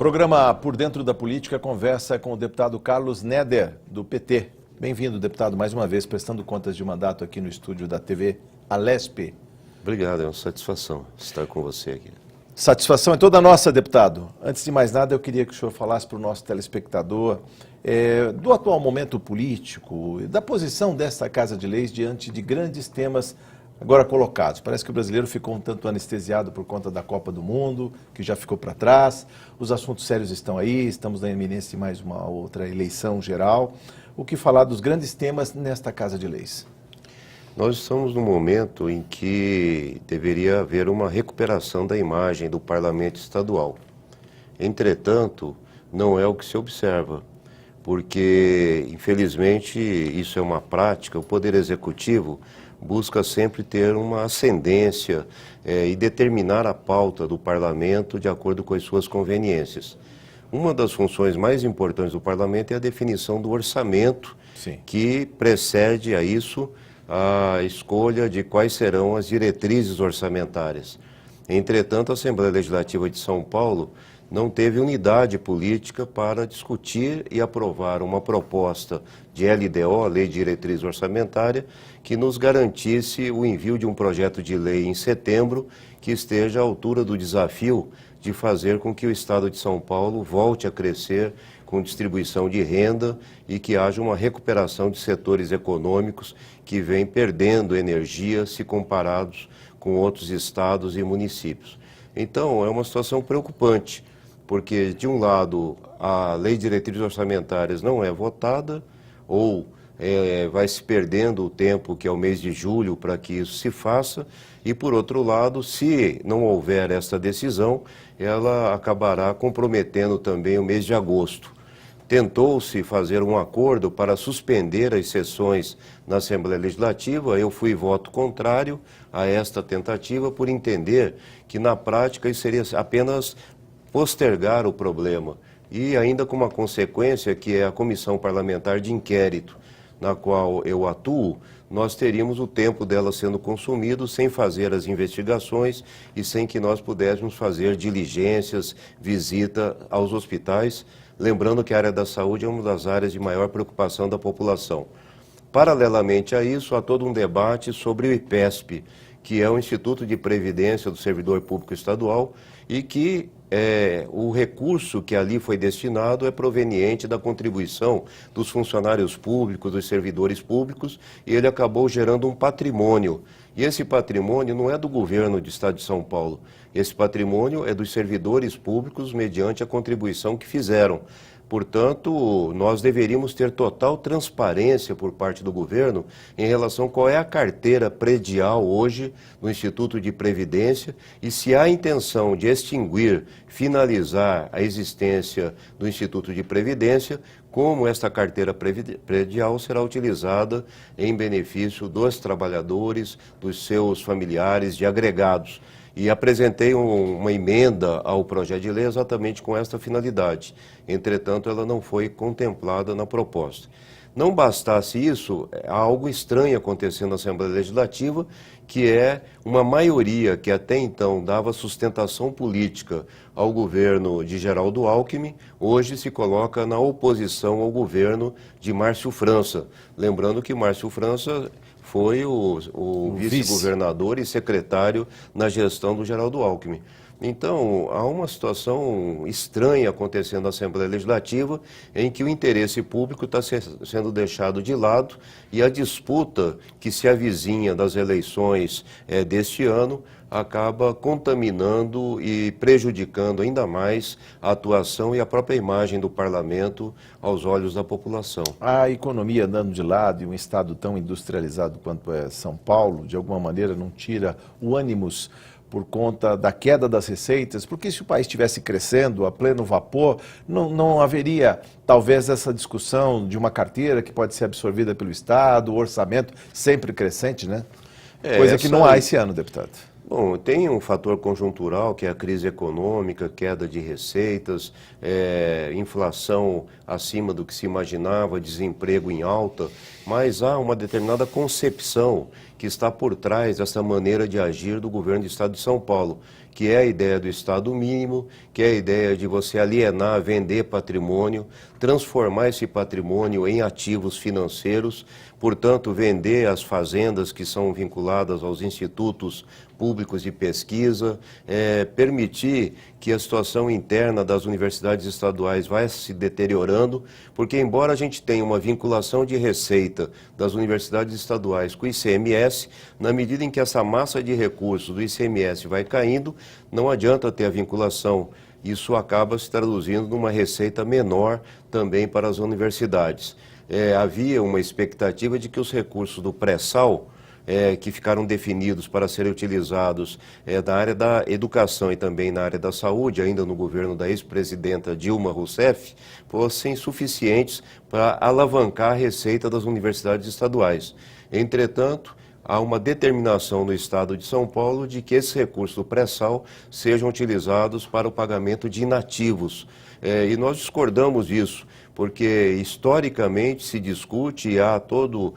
Programa Por Dentro da Política conversa com o deputado Carlos Neder, do PT. Bem-vindo, deputado, mais uma vez, prestando contas de mandato aqui no estúdio da TV Alesp. Obrigado, é uma satisfação estar com você aqui. Satisfação é toda nossa, deputado. Antes de mais nada, eu queria que o senhor falasse para o nosso telespectador do atual momento político, da posição desta Casa de Leis diante de grandes temas agora colocados. Parece que o brasileiro ficou um tanto anestesiado por conta da Copa do Mundo, que já ficou para trás. Os assuntos sérios estão aí, estamos na iminência de mais uma outra eleição geral. O que falar dos grandes temas nesta Casa de Leis? Nós estamos num momento em que deveria haver uma recuperação da imagem do parlamento estadual. Entretanto, não é o que se observa, porque, infelizmente, isso é uma prática. O Poder Executivo busca sempre ter uma ascendência e determinar a pauta do parlamento de acordo com as suas conveniências. Uma das funções mais importantes do parlamento é a definição do orçamento, Sim, que precede a isso a escolha de quais serão as diretrizes orçamentárias. Entretanto, a Assembleia Legislativa de São Paulo não teve unidade política para discutir e aprovar uma proposta de LDO, Lei de Diretriz Orçamentária, que nos garantisse o envio de um projeto de lei em setembro que esteja à altura do desafio de fazer com que o Estado de São Paulo volte a crescer com distribuição de renda e que haja uma recuperação de setores econômicos que vêm perdendo energia se comparados com outros estados e municípios. Então, é uma situação preocupante, porque, de um lado, a Lei de Diretrizes Orçamentárias não é votada, ou vai se perdendo o tempo, que é o mês de julho, para que isso se faça, e, por outro lado, se não houver essa decisão, ela acabará comprometendo também o mês de agosto. Tentou-se fazer um acordo para suspender as sessões na Assembleia Legislativa. Eu fui voto contrário a esta tentativa por entender que, na prática, isso seria apenas postergar o problema e ainda com uma consequência que é a Comissão Parlamentar de Inquérito, na qual eu atuo, nós teríamos o tempo dela sendo consumido sem fazer as investigações e sem que nós pudéssemos fazer diligências, visita aos hospitais, lembrando que a área da saúde é uma das áreas de maior preocupação da população. Paralelamente a isso, há todo um debate sobre o IPESP, que é o Instituto de Previdência do Servidor Público Estadual, e que o recurso que ali foi destinado é proveniente da contribuição dos funcionários públicos, dos servidores públicos, e ele acabou gerando um patrimônio. E esse patrimônio não é do governo do Estado de São Paulo, esse patrimônio é dos servidores públicos mediante a contribuição que fizeram. Portanto, nós deveríamos ter total transparência por parte do governo em relação a qual é a carteira predial hoje no Instituto de Previdência e se há intenção de extinguir, finalizar a existência do Instituto de Previdência, como esta carteira predial será utilizada em benefício dos trabalhadores, dos seus familiares, de agregados. E apresentei uma emenda ao projeto de lei exatamente com esta finalidade. Entretanto, ela não foi contemplada na proposta. Não bastasse isso, há algo estranho acontecendo na Assembleia Legislativa, que é uma maioria que até então dava sustentação política ao governo de Geraldo Alckmin, hoje se coloca na oposição ao governo de Márcio França. Lembrando que Márcio França foi o vice-governador e secretário na gestão do Geraldo Alckmin. Então, há uma situação estranha acontecendo na Assembleia Legislativa, em que o interesse público está sendo deixado de lado e a disputa que se avizinha das eleições deste ano acaba contaminando e prejudicando ainda mais a atuação e a própria imagem do parlamento aos olhos da população. A economia andando de lado e um estado tão industrializado quanto é São Paulo, de alguma maneira não tira o ânimos por conta da queda das receitas, porque se o país estivesse crescendo a pleno vapor, não haveria talvez essa discussão de uma carteira que pode ser absorvida pelo Estado, o orçamento sempre crescente, né? Coisa que não há esse ano, deputado. Bom, tem um fator conjuntural, que é a crise econômica, queda de receitas, inflação acima do que se imaginava, desemprego em alta. mas há uma determinada concepção que está por trás dessa maneira de agir do governo do Estado de São Paulo, que é a ideia do Estado mínimo, que é a ideia de você alienar, vender patrimônio, transformar esse patrimônio em ativos financeiros, portanto, vender as fazendas que são vinculadas aos institutos públicos de pesquisa, permitir que a situação interna das universidades estaduais vai se deteriorando, porque embora a gente tenha uma vinculação de receita das universidades estaduais com o ICMS, na medida em que essa massa de recursos do ICMS vai caindo, não adianta ter a vinculação. Isso acaba se traduzindo numa receita menor também para as universidades. Havia uma expectativa de que os recursos do pré-sal, que ficaram definidos para serem utilizados na área da educação e também na área da saúde, ainda no governo da ex-presidenta Dilma Rousseff, fossem suficientes para alavancar a receita das universidades estaduais. Entretanto, há uma determinação no Estado de São Paulo de que esses recursos do pré-sal sejam utilizados para o pagamento de inativos. E nós discordamos disso, porque historicamente se discute e há todo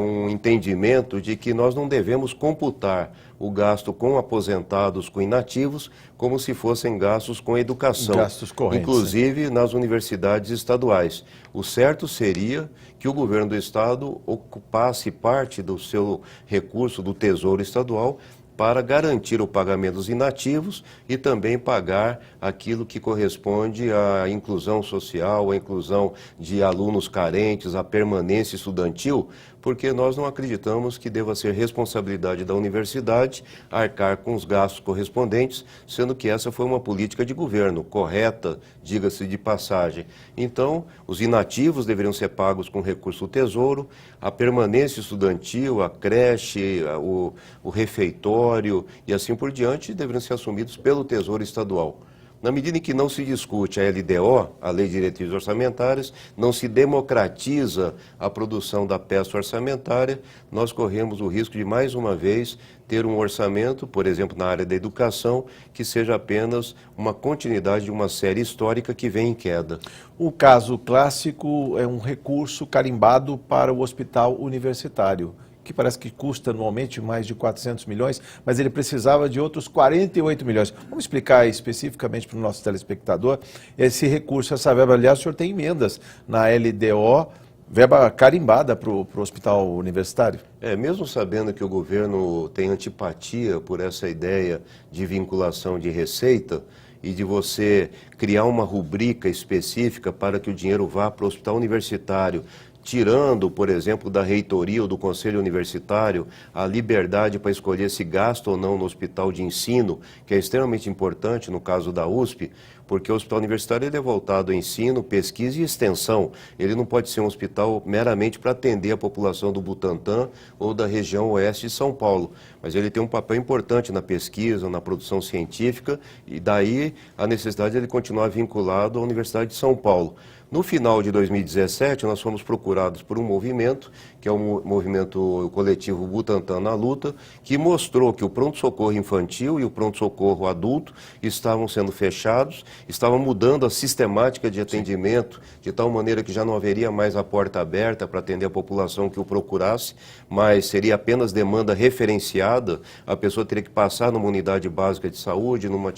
um entendimento de que nós não devemos computar o gasto com aposentados, com inativos, como se fossem gastos com educação. Gastos correntes. Inclusive nas universidades estaduais. O certo seria que o governo do Estado ocupasse parte do seu recurso do Tesouro Estadual para garantir o pagamento dos inativos e também pagar aquilo que corresponde à inclusão social, à inclusão de alunos carentes, à permanência estudantil, porque nós não acreditamos que deva ser responsabilidade da universidade arcar com os gastos correspondentes, sendo que essa foi uma política de governo correta, diga-se de passagem. Então, os inativos deveriam ser pagos com recurso do Tesouro, a permanência estudantil, a creche, o refeitório e assim por diante deveriam ser assumidos pelo Tesouro Estadual. Na medida em que não se discute a LDO, a Lei de Diretrizes Orçamentárias, não se democratiza a produção da peça orçamentária, nós corremos o risco de, mais uma vez, ter um orçamento, por exemplo, na área da educação, que seja apenas uma continuidade de uma série histórica que vem em queda. O caso clássico é um recurso carimbado para o hospital universitário, que parece que custa anualmente mais de 400 milhões, mas ele precisava de outros 48 milhões. Vamos explicar especificamente para o nosso telespectador esse recurso, essa verba. Aliás, o senhor tem emendas na LDO, verba carimbada para o hospital universitário? Mesmo sabendo que o governo tem antipatia por essa ideia de vinculação de receita e de você criar uma rubrica específica para que o dinheiro vá para o hospital universitário, tirando, por exemplo, da reitoria ou do conselho universitário a liberdade para escolher se gasta ou não no hospital de ensino, que é extremamente importante no caso da USP, porque o hospital universitário ele é voltado a ensino, pesquisa e extensão. Ele não pode ser um hospital meramente para atender a população do Butantã ou da região oeste de São Paulo, mas ele tem um papel importante na pesquisa, na produção científica, e daí a necessidade de ele continuar vinculado à Universidade de São Paulo. No final de 2017, nós fomos procurados por um movimento, que é o movimento coletivo Butantã na Luta, que mostrou que o pronto-socorro infantil e o pronto-socorro adulto estavam sendo fechados, estavam mudando a sistemática de atendimento, de tal maneira que já não haveria mais a porta aberta para atender a população que o procurasse, mas seria apenas demanda referenciada, a pessoa teria que passar numa unidade básica de saúde, numa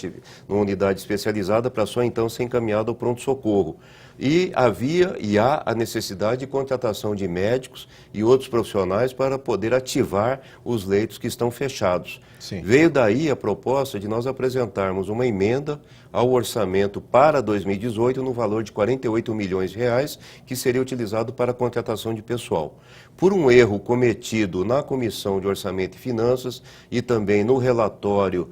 unidade especializada, para só então ser encaminhada ao pronto-socorro. E havia e há a necessidade de contratação de médicos e outros profissionais para poder ativar os leitos que estão fechados. Sim. Veio daí a proposta de nós apresentarmos uma emenda ao orçamento para 2018 no valor de 48 milhões de reais, que seria utilizado para a contratação de pessoal. Por um erro cometido na Comissão de Orçamento e Finanças e também no relatório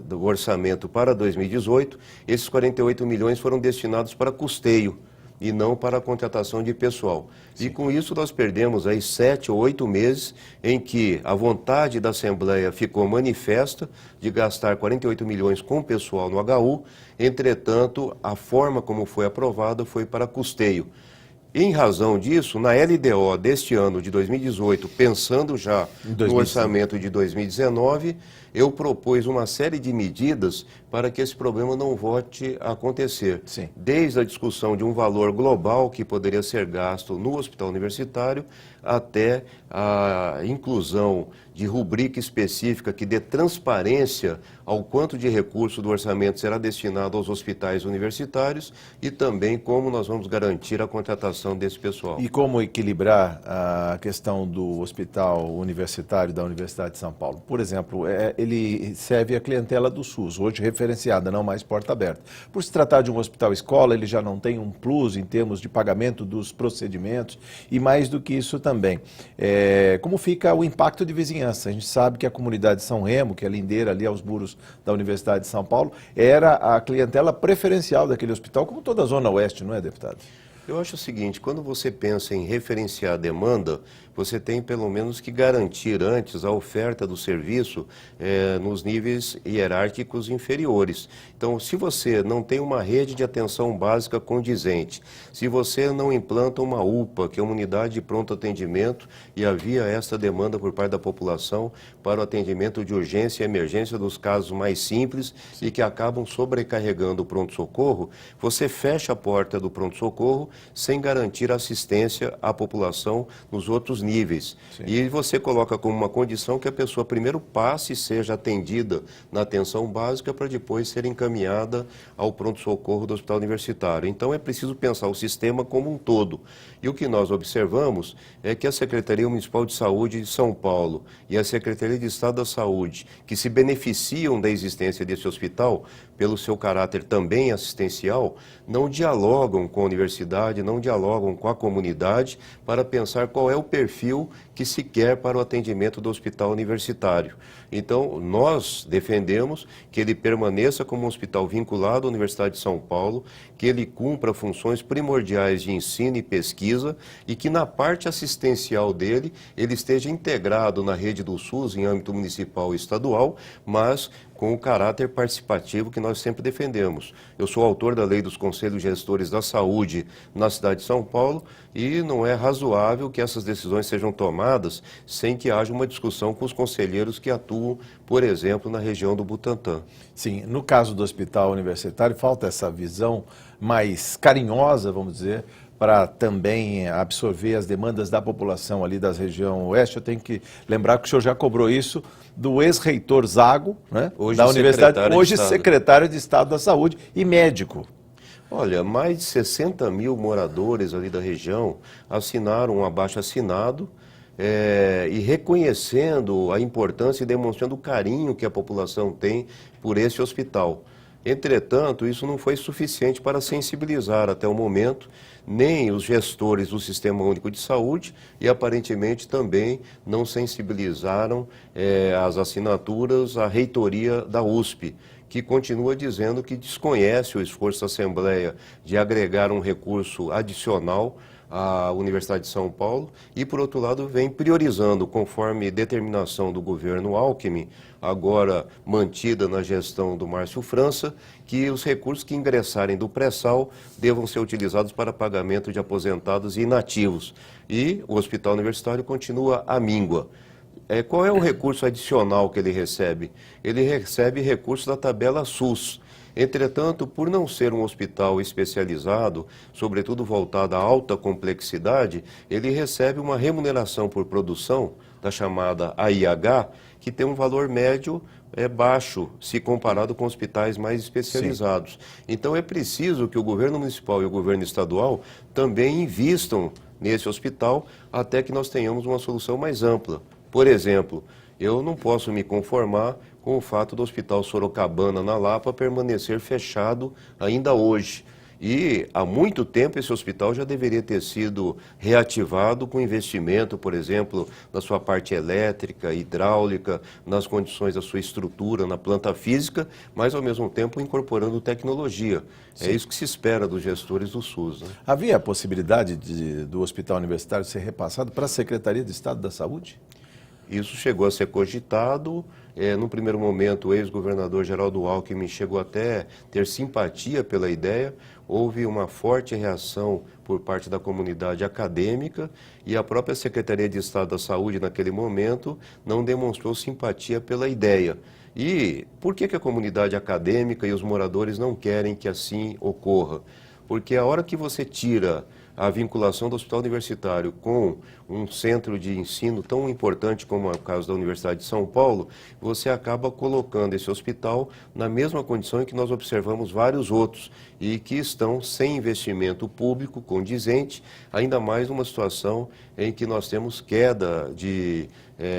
do orçamento para 2018, esses 48 milhões foram destinados para custeio e não para a contratação de pessoal. Sim. E com isso nós perdemos aí 7 ou 8 meses em que a vontade da Assembleia ficou manifesta de gastar 48 milhões com pessoal no HU, entretanto, a forma como foi aprovada foi para custeio. Em razão disso, na LDO deste ano de 2018, pensando já no orçamento de 2019, eu propus uma série de medidas para que esse problema não volte a acontecer. Sim. Desde a discussão de um valor global que poderia ser gasto no hospital universitário, até a inclusão de rubrica específica que dê transparência ao quanto de recurso do orçamento será destinado aos hospitais universitários e também como nós vamos garantir a contratação desse pessoal. E como equilibrar a questão do hospital universitário da Universidade de São Paulo? Por exemplo, ele serve a clientela do SUS, hoje referenciada, não mais porta aberta. Por se tratar de um hospital-escola, ele já não tem um plus em termos de pagamento dos procedimentos e mais do que isso também. Como fica o impacto de vizinhança? A gente sabe que a comunidade de São Remo, que é lindeira ali aos muros da Universidade de São Paulo, era a clientela preferencial daquele hospital, como toda a Zona Oeste, não é, deputado? Eu acho o seguinte, quando você pensa em referenciar a demanda, você tem pelo menos que garantir antes a oferta do serviço nos níveis hierárquicos inferiores. Então, se você não tem uma rede de atenção básica condizente, se você não implanta uma UPA, que é uma unidade de pronto atendimento, e havia esta demanda por parte da população para o atendimento de urgência e emergência dos casos mais simples e que acabam sobrecarregando o pronto-socorro, você fecha a porta do pronto-socorro sem garantir assistência à população nos outros níveis. Sim. E você coloca como uma condição que a pessoa primeiro passe e seja atendida na atenção básica para depois ser encaminhada ao pronto-socorro do hospital universitário. Então é preciso pensar o sistema como um todo. E o que nós observamos é que a Secretaria Municipal de Saúde de São Paulo e a Secretaria de Estado da Saúde, que se beneficiam da existência desse hospital, pelo seu caráter também assistencial, não dialogam com a universidade, não dialogam com a comunidade para pensar qual é o perfil que se quer para o atendimento do hospital universitário. Então, nós defendemos que ele permaneça como um hospital vinculado à Universidade de São Paulo, que ele cumpra funções primordiais de ensino e pesquisa e que na parte assistencial dele, ele esteja integrado na rede do SUS em âmbito municipal e estadual, mas com o caráter participativo que nós sempre defendemos. Eu sou autor da Lei dos Conselhos Gestores da Saúde na cidade de São Paulo e não é razoável que essas decisões sejam tomadas sem que haja uma discussão com os conselheiros que atuam, por exemplo, na região do Butantã. Sim, no caso do hospital universitário, falta essa visão mais carinhosa, vamos dizer, para também absorver as demandas da população ali da região oeste. Eu tenho que lembrar que o senhor já cobrou isso do ex-reitor Zago, né, da universidade, hoje secretário de Estado da Saúde e médico. Olha, mais de 60 mil moradores ali da região assinaram um abaixo-assinado e reconhecendo a importância e demonstrando o carinho que a população tem por esse hospital. Entretanto, isso não foi suficiente para sensibilizar até o momento nem os gestores do Sistema Único de Saúde e aparentemente também não sensibilizaram as assinaturas a reitoria da USP, que continua dizendo que desconhece o esforço da Assembleia de agregar um recurso adicional à Universidade de São Paulo e, por outro lado, vem priorizando, conforme determinação do governo Alckmin, agora mantida na gestão do Márcio França, que os recursos que ingressarem do pré-sal devam ser utilizados para pagamento de aposentados e inativos. E o hospital universitário continua à míngua. Qual é o recurso adicional que ele recebe? Ele recebe recursos da tabela SUS. Entretanto, por não ser um hospital especializado, sobretudo voltado à alta complexidade, ele recebe uma remuneração por produção, da chamada AIH, que tem um valor médio baixo, se comparado com hospitais mais especializados. Sim. Então é preciso que o governo municipal e o governo estadual também invistam nesse hospital até que nós tenhamos uma solução mais ampla. Por exemplo, eu não posso me conformar com o fato do Hospital Sorocabana, na Lapa, permanecer fechado ainda hoje. E há muito tempo esse hospital já deveria ter sido reativado com investimento, por exemplo, na sua parte elétrica, hidráulica, nas condições da sua estrutura, na planta física, mas ao mesmo tempo incorporando tecnologia. Sim. É isso que se espera dos gestores do SUS. Né? Havia a possibilidade do hospital universitário ser repassado para a Secretaria de Estado da Saúde? Isso chegou a ser cogitado. No primeiro momento, o ex-governador Geraldo Alckmin chegou até ter simpatia pela ideia. Houve uma forte reação por parte da comunidade acadêmica e a própria Secretaria de Estado da Saúde, naquele momento, não demonstrou simpatia pela ideia. E por que a comunidade acadêmica e os moradores não querem que assim ocorra? Porque a hora que você tira a vinculação do hospital universitário com um centro de ensino tão importante como é o caso da Universidade de São Paulo, você acaba colocando esse hospital na mesma condição em que nós observamos vários outros e que estão sem investimento público condizente, ainda mais numa situação em que nós temos queda de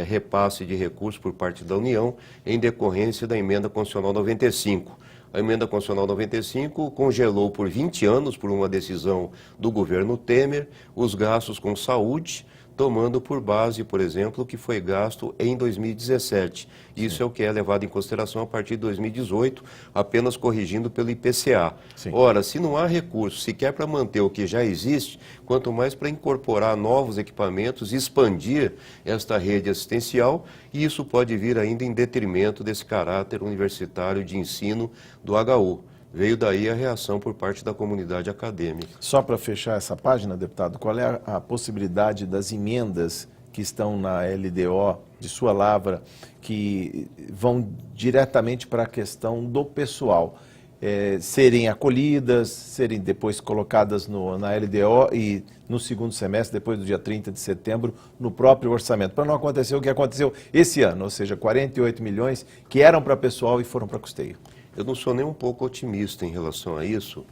repasse de recursos por parte da União em decorrência da Emenda Constitucional 95. A Emenda Constitucional 95 congelou por 20 anos, por uma decisão do governo Temer, os gastos com saúde, tomando por base, por exemplo, o que foi gasto em 2017. Isso é o que é levado em consideração a partir de 2018, apenas corrigindo pelo IPCA. Sim. Ora, se não há recurso sequer para manter o que já existe, quanto mais para incorporar novos equipamentos, expandir esta rede assistencial, e isso pode vir ainda em detrimento desse caráter universitário de ensino do HU. Veio daí a reação por parte da comunidade acadêmica. Só para fechar essa página, deputado, qual é a possibilidade das emendas que estão na LDO de sua lavra, que vão diretamente para a questão do pessoal, serem acolhidas, serem depois colocadas na LDO e no segundo semestre, depois do dia 30 de setembro, no próprio orçamento, para não acontecer o que aconteceu esse ano, ou seja, 48 milhões que eram para pessoal e foram para custeio? Eu não sou nem um pouco otimista em relação a isso,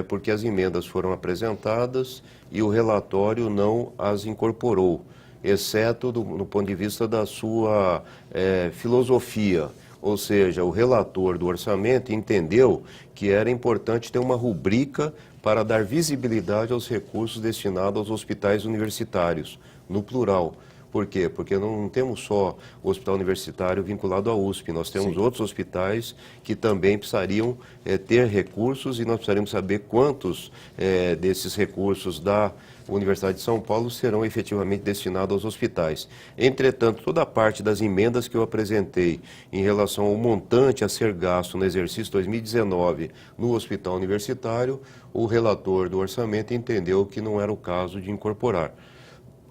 porque as emendas foram apresentadas e o relatório não as incorporou, exceto no ponto de vista da sua filosofia. Ou seja, o relator do orçamento entendeu que era importante ter uma rubrica para dar visibilidade aos recursos destinados aos hospitais universitários, no plural. Por quê? Porque não temos só o hospital universitário vinculado à USP, nós temos outros hospitais que também precisariam ter recursos e nós precisaríamos saber quantos desses recursos da Universidade de São Paulo serão efetivamente destinados aos hospitais. Entretanto, toda a parte das emendas que eu apresentei em relação ao montante a ser gasto no exercício 2019 no hospital universitário, o relator do orçamento entendeu que não era o caso de incorporar.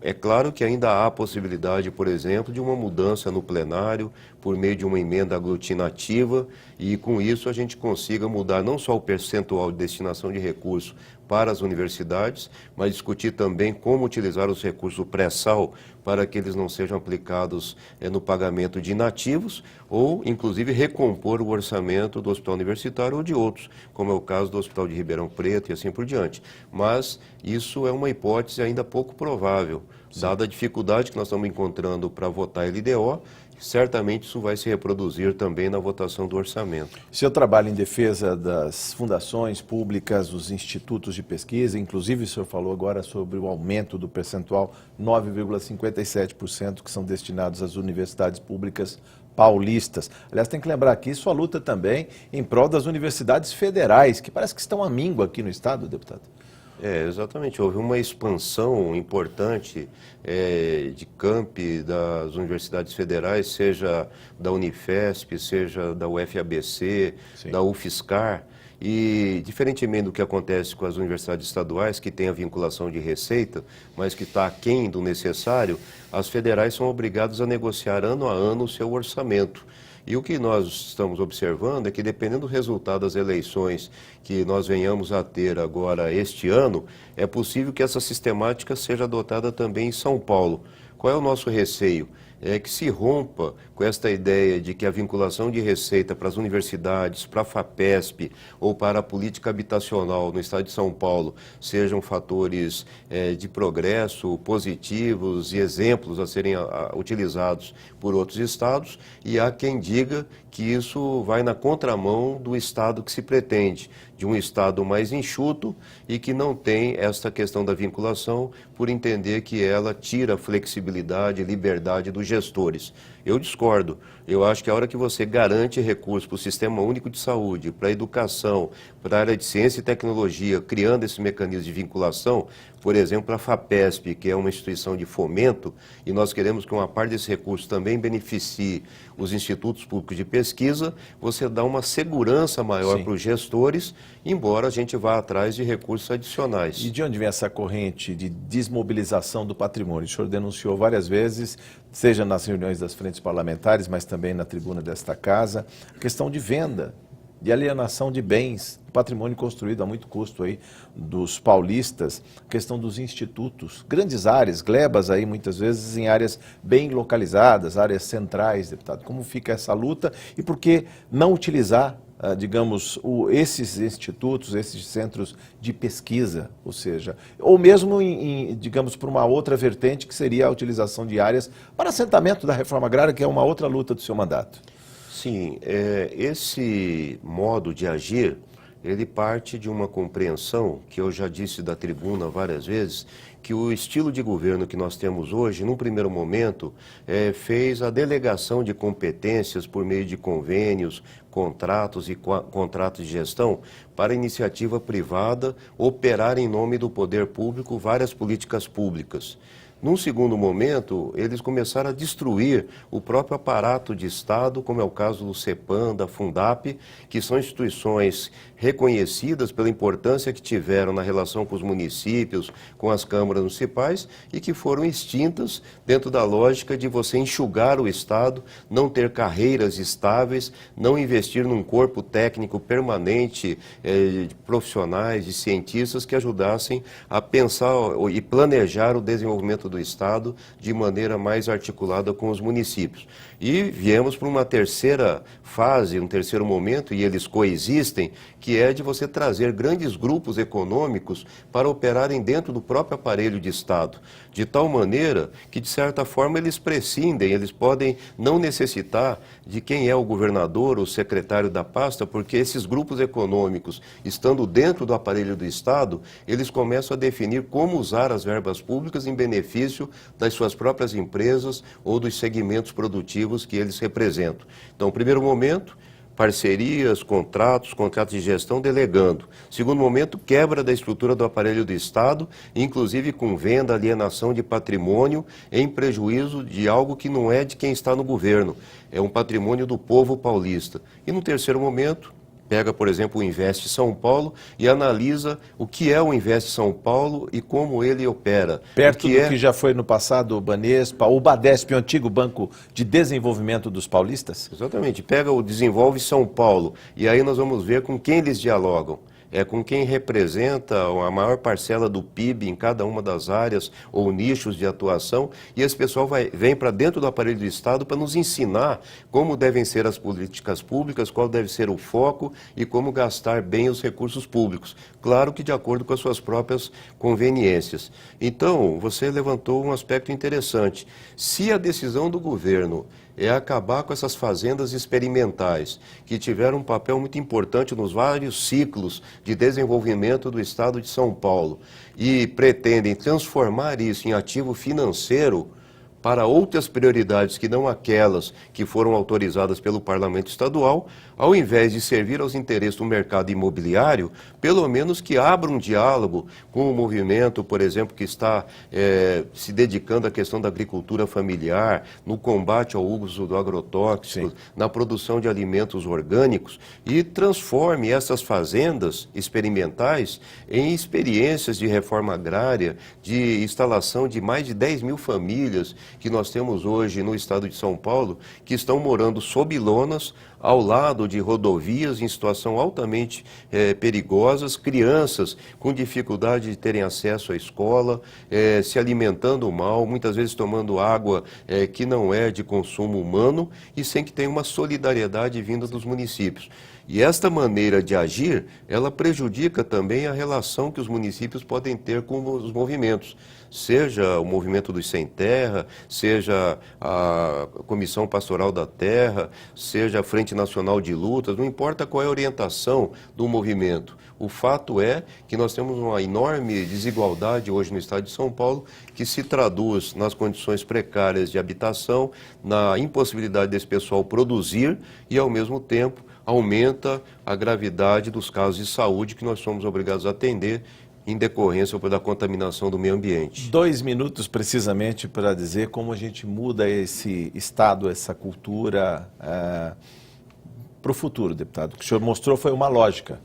É claro que ainda há possibilidade, por exemplo, de uma mudança no plenário por meio de uma emenda aglutinativa e com isso a gente consiga mudar não só o percentual de destinação de recursos para as universidades, mas discutir também como utilizar os recursos do pré-sal para que eles não sejam aplicados no pagamento de inativos ou, inclusive, recompor o orçamento do hospital universitário ou de outros, como é o caso do Hospital de Ribeirão Preto e assim por diante. Mas isso é uma hipótese ainda pouco provável, dada a dificuldade que nós estamos encontrando para votar LDO. Certamente isso vai se reproduzir também na votação do orçamento. Seu trabalho em defesa das fundações públicas, dos institutos de pesquisa, inclusive o senhor falou agora sobre o aumento do percentual 9,57% que são destinados às universidades públicas paulistas. Aliás, tem que lembrar aqui sua luta também em prol das universidades federais, que parece que estão à míngua aqui no estado, deputado. Exatamente. Houve uma expansão importante de campi das universidades federais, seja da Unifesp, seja da UFABC, Sim. da UFSCar. E, diferentemente do que acontece com as universidades estaduais, que têm a vinculação de receita, mas que está aquém do necessário, as federais são obrigadas a negociar ano a ano o seu orçamento. E o que nós estamos observando é que, dependendo do resultado das eleições que nós venhamos a ter agora este ano, é possível que essa sistemática seja adotada também em São Paulo. Qual é o nosso receio? É que se rompa com esta ideia de que a vinculação de receita para as universidades, para a FAPESP ou para a política habitacional no estado de São Paulo sejam fatores de progresso positivos e exemplos a serem utilizados por outros estados, e há quem diga que isso vai na contramão do estado que se pretende, de um estado mais enxuto e que não tem esta questão da vinculação por entender que ela tira a flexibilidade e liberdade dos gestores. Eu discordo. Eu acho que a hora que você garante recursos para o Sistema Único de Saúde, para a educação, para a área de ciência e tecnologia, criando esse mecanismo de vinculação, por exemplo, a FAPESP, que é uma instituição de fomento, e nós queremos que uma parte desse recurso também beneficie os institutos públicos de pesquisa, você dá uma segurança maior para os gestores, embora a gente vá atrás de recursos adicionais. E de onde vem essa corrente de desmobilização do patrimônio? O senhor denunciou várias vezes, seja nas reuniões das frentes parlamentares, mas também na tribuna desta casa, a questão de venda, de alienação de bens, patrimônio construído a muito custo aí dos paulistas, questão dos institutos, grandes áreas, glebas aí muitas vezes em áreas bem localizadas, áreas centrais, deputado. Como fica essa luta e por que não utilizar, digamos, esses institutos, esses centros de pesquisa, ou seja, ou mesmo, digamos, por uma outra vertente que seria a utilização de áreas para assentamento da reforma agrária, que é uma outra luta do seu mandato? Sim, esse modo de agir, ele parte de uma compreensão, que eu já disse da tribuna várias vezes, que o estilo de governo que nós temos hoje, num primeiro momento, fez a delegação de competências por meio de convênios, contratos e contratos de gestão para a iniciativa privada operar em nome do poder público várias políticas públicas. Num segundo momento, eles começaram a destruir o próprio aparato de Estado, como é o caso do CEPAM, da Fundap, que são instituições reconhecidas pela importância que tiveram na relação com os municípios, com as câmaras municipais, e que foram extintas dentro da lógica de você enxugar o Estado, não ter carreiras estáveis, não investir num corpo técnico permanente de profissionais, de cientistas que ajudassem a pensar e planejar o desenvolvimento do Estado de maneira mais articulada com os municípios. E viemos para uma terceira fase, um terceiro momento, e eles coexistem, que é de você trazer grandes grupos econômicos para operarem dentro do próprio aparelho de Estado, de tal maneira que, de certa forma, eles prescindem, eles podem não necessitar de quem é o governador ou o secretário da pasta, porque esses grupos econômicos, estando dentro do aparelho do Estado, eles começam a definir como usar as verbas públicas em benefício das suas próprias empresas ou dos segmentos produtivos que eles representam. Então, primeiro momento, parcerias, contratos de gestão delegando. Segundo momento, quebra da estrutura do aparelho do Estado, inclusive com venda, alienação de patrimônio em prejuízo de algo que não é de quem está no governo, é um patrimônio do povo paulista. E no terceiro momento, pega, por exemplo, o Invest São Paulo e analisa o que é o Invest São Paulo e como ele opera. Perto do que já foi no passado o Banespa, o Badesp, o antigo Banco de Desenvolvimento dos Paulistas? Exatamente. Pega o Desenvolve São Paulo e aí nós vamos ver com quem eles dialogam. É com quem representa a maior parcela do PIB em cada uma das áreas ou nichos de atuação, e esse pessoal vem para dentro do aparelho do Estado para nos ensinar como devem ser as políticas públicas, qual deve ser o foco e como gastar bem os recursos públicos. Claro que de acordo com as suas próprias conveniências. Então, você levantou um aspecto interessante. Se a decisão do governo é acabar com essas fazendas experimentais, que tiveram um papel muito importante nos vários ciclos de desenvolvimento do Estado de São Paulo, e pretendem transformar isso em ativo financeiro para outras prioridades que não aquelas que foram autorizadas pelo Parlamento Estadual, ao invés de servir aos interesses do mercado imobiliário, pelo menos que abra um diálogo com o movimento, por exemplo, que está se dedicando à questão da agricultura familiar, no combate ao uso do agrotóxico, na produção de alimentos orgânicos, e transforme essas fazendas experimentais em experiências de reforma agrária, de instalação de mais de 10 mil famílias que nós temos hoje no estado de São Paulo, que estão morando sob lonas, ao lado de rodovias em situação altamente perigosas, crianças com dificuldade de terem acesso à escola, se alimentando mal, muitas vezes tomando água que não é de consumo humano e sem que tenha uma solidariedade vinda dos municípios. E esta maneira de agir, ela prejudica também a relação que os municípios podem ter com os movimentos, seja o movimento dos sem terra, seja a Comissão Pastoral da Terra, seja a Frente Nacional de Lutas, não importa qual é a orientação do movimento. O fato é que nós temos uma enorme desigualdade hoje no estado de São Paulo, que se traduz nas condições precárias de habitação, na impossibilidade desse pessoal produzir e, ao mesmo tempo, aumenta a gravidade dos casos de saúde que nós somos obrigados a atender em decorrência da contaminação do meio ambiente. 2 minutos precisamente para dizer como a gente muda esse estado, essa cultura para o futuro, deputado. O que o senhor mostrou foi uma lógica.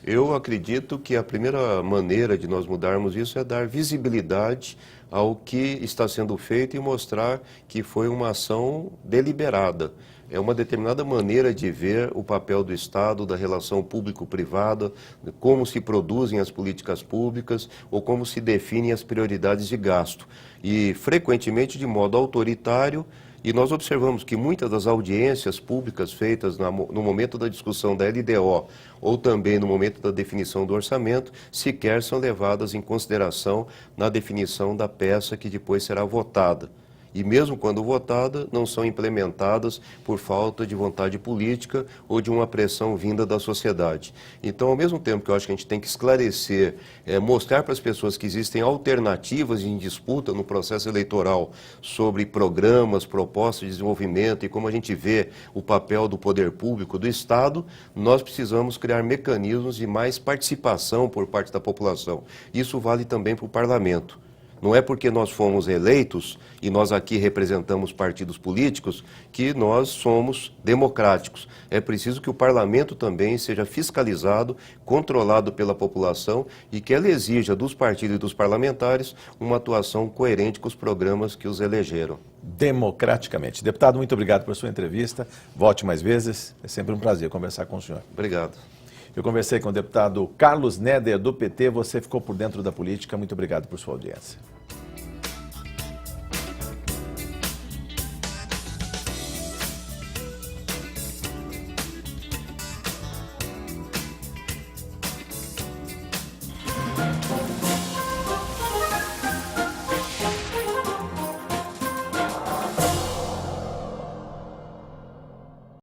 Eu acredito que a primeira maneira de nós mudarmos isso é dar visibilidade ao que está sendo feito e mostrar que foi uma ação deliberada. É uma determinada maneira de ver o papel do Estado, da relação público-privada, como se produzem as políticas públicas ou como se definem as prioridades de gasto. E, frequentemente, de modo autoritário, e nós observamos que muitas das audiências públicas feitas no momento da discussão da LDO ou também no momento da definição do orçamento, sequer são levadas em consideração na definição da peça que depois será votada. E mesmo quando votada, não são implementadas por falta de vontade política ou de uma pressão vinda da sociedade. Então, ao mesmo tempo que eu acho que a gente tem que esclarecer, mostrar para as pessoas que existem alternativas em disputa no processo eleitoral sobre programas, propostas de desenvolvimento e como a gente vê o papel do poder público, do Estado, nós precisamos criar mecanismos de mais participação por parte da população. Isso vale também para o parlamento. Não é porque nós fomos eleitos e nós aqui representamos partidos políticos que nós somos democráticos. É preciso que o parlamento também seja fiscalizado, controlado pela população e que ela exija dos partidos e dos parlamentares uma atuação coerente com os programas que os elegeram. Democraticamente. Deputado, muito obrigado por sua entrevista. Volte mais vezes. É sempre um prazer conversar com o senhor. Obrigado. Eu conversei com o deputado Carlos Neder, do PT. Você ficou por dentro da política. Muito obrigado por sua audiência.